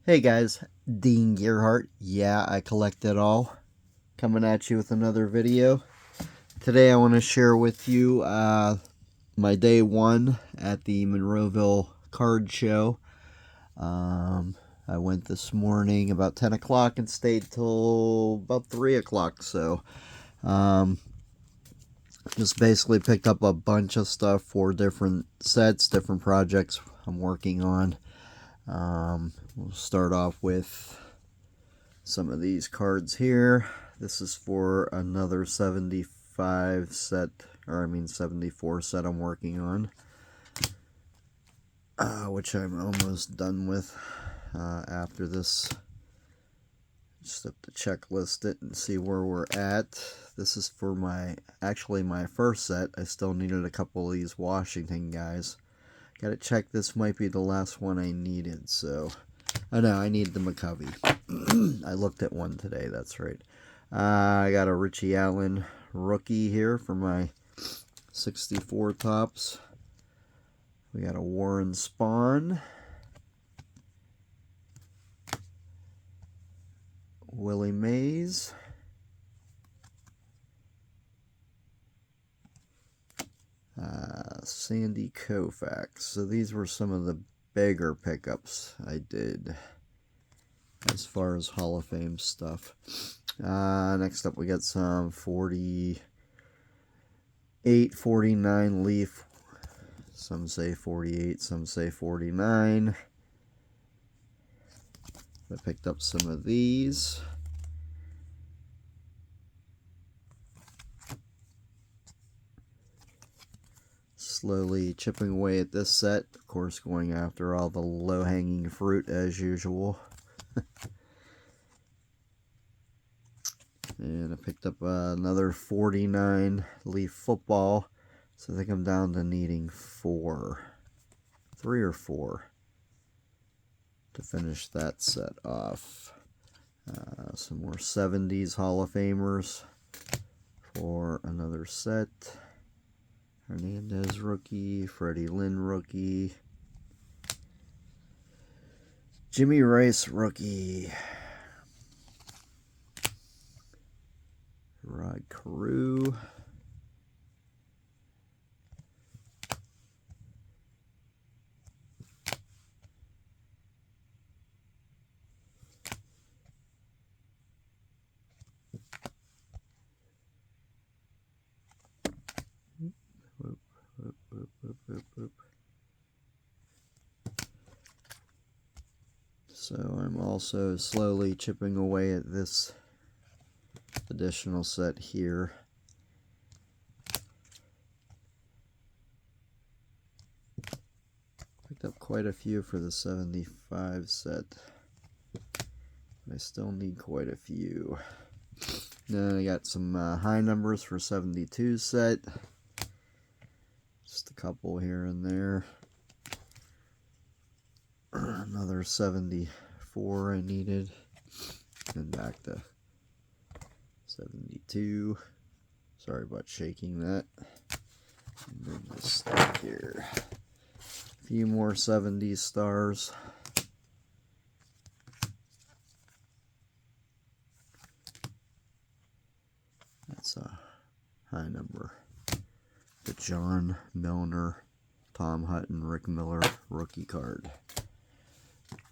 Hey guys, Dean Gearhart. Yeah, I collect it all. Coming at you with another video. Today I want to share with you my day one at the Monroeville card show. I went this morning about 10 o'clock and stayed till about 3 o'clock. So just basically picked up a bunch of stuff for different sets, different projects I'm working on. We'll start off with some of these cards here. This is for another 75 set, or I mean 74 set I'm working on, which I'm almost done with after this. Just have to checklist it and see where we're at. This is for my first set. I still needed a couple of these Washington guys. Gotta check, this might be the last one I needed, so oh no, I need the McCovey. I looked at one today, that's right. I got a Richie Allen rookie here for my 64 tops. We got a Warren Spahn, Willie Mays, Sandy Koufax. So these were some of the bigger pickups I did as far as Hall of Fame stuff. Next up we got some 48, 49 Leaf. Some say 48, some say 49. I picked up some of these. Slowly chipping away at this set. Of course, going after all the low-hanging fruit as usual. And I picked up another 49 Leaf football. So I think I'm down to needing 3 or 4 to finish that set off. Some more 70s Hall of Famers for another set. Hernandez rookie, Freddie Lynn rookie, Jimmy Rice rookie, Rod Carew, So I'm also slowly chipping away at this additional set here. Picked up quite a few for the 75 set. I still need quite a few. Then I got some high numbers for 72 set. Just a couple here and there. Another 74 I needed. And back to 72. Sorry about shaking that. And then this stuff here. A few more 70s stars. That's a high number. The John Milner, Tom Hutton, Rick Miller rookie card.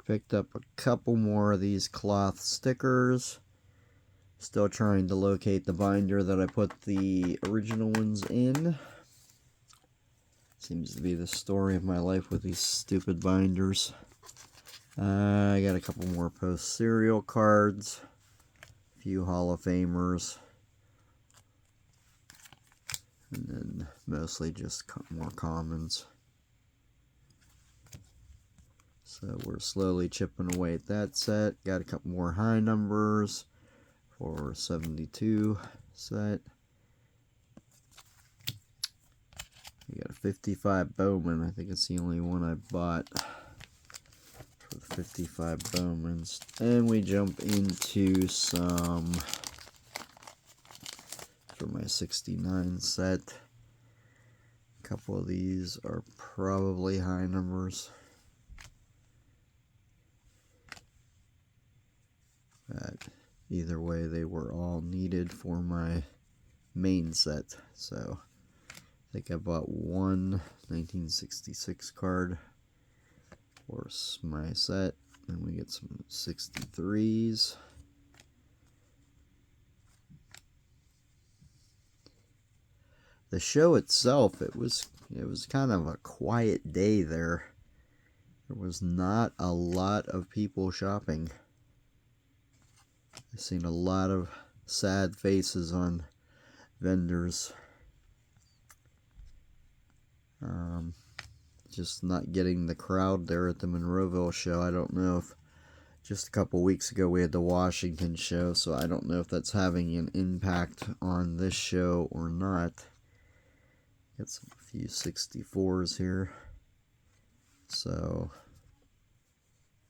Picked up a couple more of these cloth stickers. Still trying to locate the binder that I put the original ones in. Seems to be the story of my life with these stupid binders. I got a couple more post-serial cards. A few Hall of Famers. And then mostly just more commons. So we're slowly chipping away at that set. Got a couple more high numbers for 72 set. We got a 55 Bowman. I think it's the only one I bought for the 55 Bowmans. And we jump into some for my 69 set. A couple of these are probably high numbers. either way, they were all needed for my main set. So I think I bought one 1966 card for my set, and we get some 63s. The show itself, it was kind of a quiet day there. There was not a lot of people shopping. I've seen a lot of sad faces on vendors. Just not getting the crowd there at the Monroeville show. I don't know if just a couple weeks ago we had the Washington show, so I don't know if that's having an impact on this show or not. Got a few 64s here. So,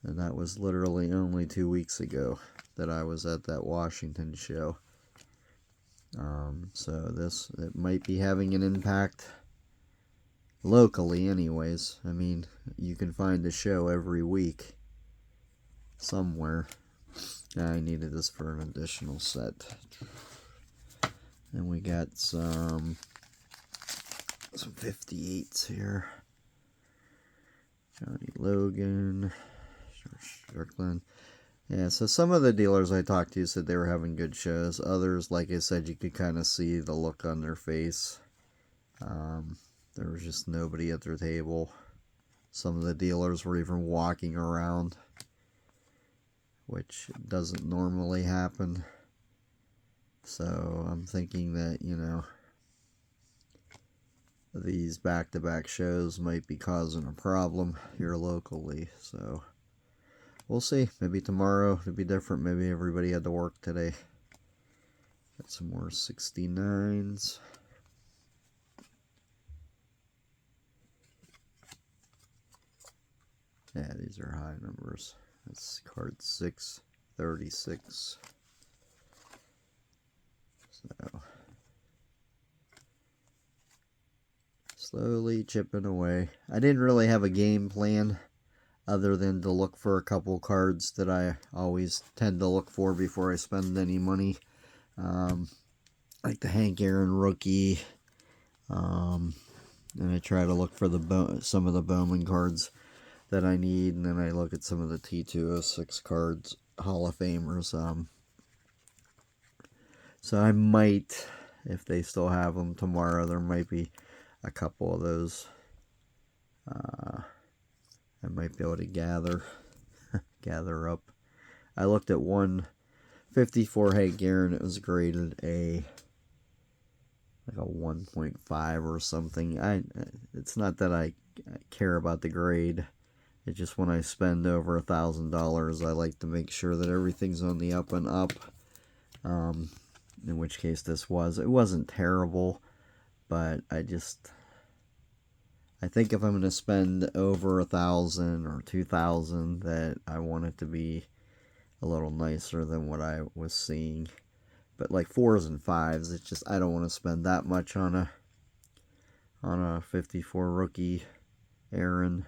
and that was literally only 2 weeks ago that I was at that Washington show. So it might be having an impact locally anyways. I mean, you can find a show every week somewhere. I needed this for an additional set. And we got some 58s here. Johnny Logan, Strickland. Yeah, so some of the dealers I talked to said they were having good shows. Others, like I said, you could kind of see the look on their face. There was just nobody at their table. Some of the dealers were even walking around, which doesn't normally happen. So I'm thinking that, you know, these back-to-back shows might be causing a problem here locally. So we'll see. Maybe tomorrow it'll be different. Maybe everybody had to work today. Got some more 69s. Yeah, these are high numbers. That's card 636. So, slowly chipping away. I didn't really have a game plan other than to look for a couple cards that I always tend to look for before I spend any money. Like the Hank Aaron rookie. And I try to look for some of the Bowman cards that I need, and then I look at some of the T206 cards, Hall of Famers. So I might, if they still have them tomorrow, there might be a couple of those. I might be able to gather up. I looked at one 54 Hank Aaron. It was graded like a 1.5 or something. It's not that I care about the grade. It's just when I spend over $1,000, I like to make sure that everything's on the up and up. In which case this was. It wasn't terrible, but I think if I'm going to spend over $1,000 or $2,000, that I want it to be a little nicer than what I was seeing. But like 4s and 5s, it's just I don't want to spend that much on a 54 rookie Aaron,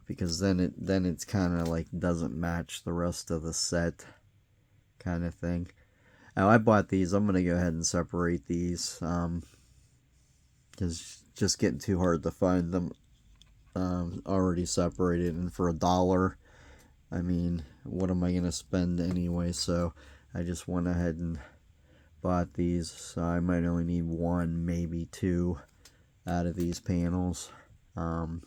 because then it's kind of like doesn't match the rest of the set kind of thing. Now I bought these. I'm gonna go ahead and separate these because it's just getting too hard to find them already separated, and for $1, I mean, what am I gonna spend anyway? So I just went ahead and bought these. So I might only need 1, maybe 2 out of these panels. And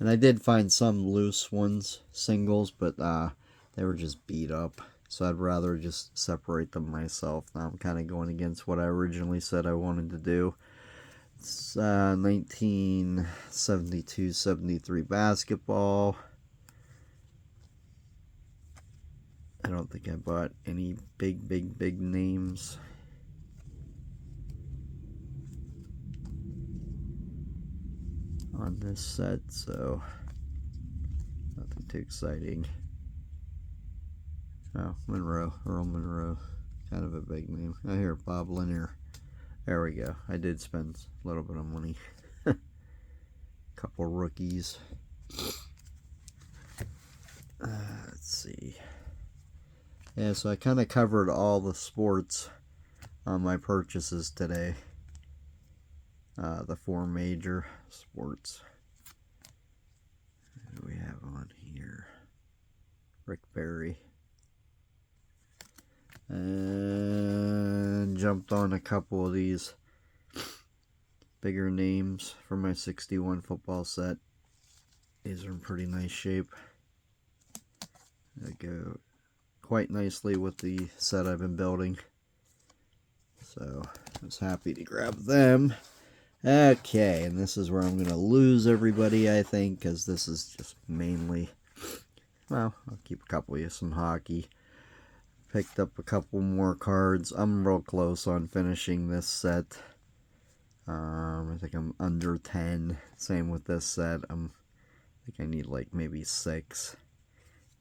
I did find some loose ones, singles, but they were just beat up. So I'd rather just separate them myself. Now I'm kind of going against what I originally said I wanted to do. It's 1972-73 basketball. I don't think I bought any big names. On this set, so nothing too exciting. Oh, Earl Monroe, kind of a big name. I hear Bob Lanier. There we go. I did spend a little bit of money. Couple rookies. Let's see. Yeah, so I kind of covered all the sports on my purchases today. The 4 major sports. What do we have on here? Rick Barry. And jumped on a couple of these bigger names for my 61 football set. These are in pretty nice shape. They go quite nicely with the set I've been building. So I was happy to grab them. Okay, and this is where I'm going to lose everybody, I think, because this is just mainly, well, I'll keep a couple of you some hockey. Picked up a couple more cards. I'm real close on finishing this set. I think I'm under 10. Same with this set. I think I need like maybe 6.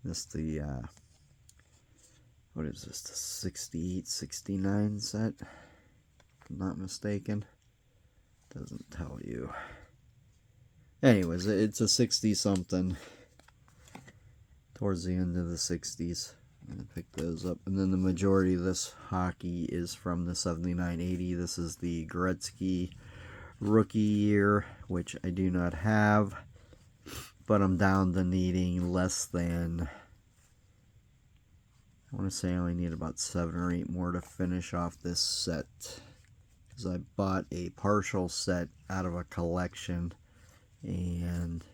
This the what is this? The 68, 69 set? If I'm not mistaken. Doesn't tell you. Anyways, it's a 60 something. Towards the end of the 60s. I'm going to pick those up. And then the majority of this hockey is from the 79-80. This is the Gretzky rookie year, which I do not have. But I'm down to needing less than, I want to say I only need about 7 or 8 more to finish off this set. Because I bought a partial set out of a collection. And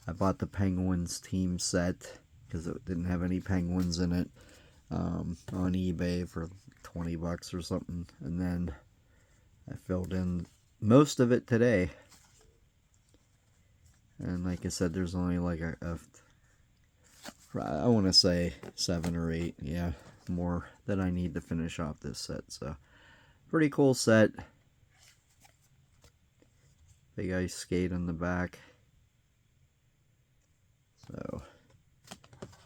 I bought the Penguins team set because it didn't have any Penguins in it on eBay for 20 bucks or something. And then I filled in most of it today. And like I said, there's only like I want to say 7 or 8, yeah, more that I need to finish off this set. So, pretty cool set. Big ice skate in the back. So,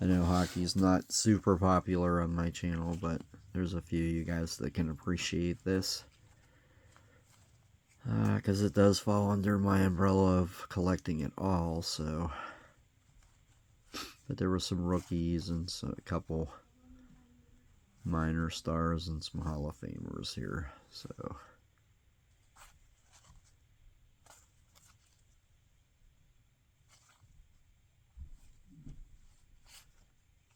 I know hockey's not super popular on my channel, but there's a few of you guys that can appreciate this. Because it does fall under my umbrella of collecting it all, so. But there were some rookies and a couple minor stars and some Hall of Famers here, so.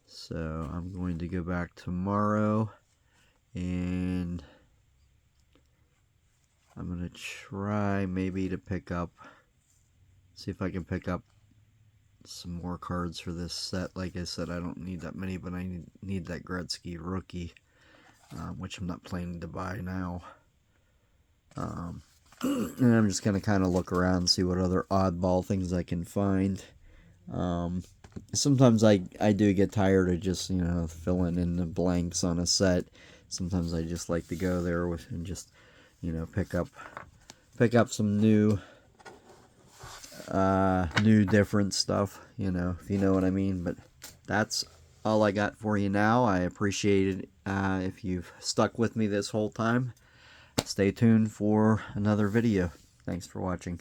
So I'm going to go back tomorrow and I'm going to try maybe to pick up, see if I can pick up some more cards for this set. Like I said, I don't need that many, but I need that Gretzky rookie, which I'm not planning to buy now. And I'm just going to kind of look around and see what other oddball things I can find. Sometimes I do get tired of just, you know, filling in the blanks on a set. Sometimes I just like to go there with and just, you know, pick up some new different stuff, you know, if you know what I mean. But that's all I got for you now. I appreciate it if you've stuck with me this whole time. Stay tuned for another video. Thanks for watching.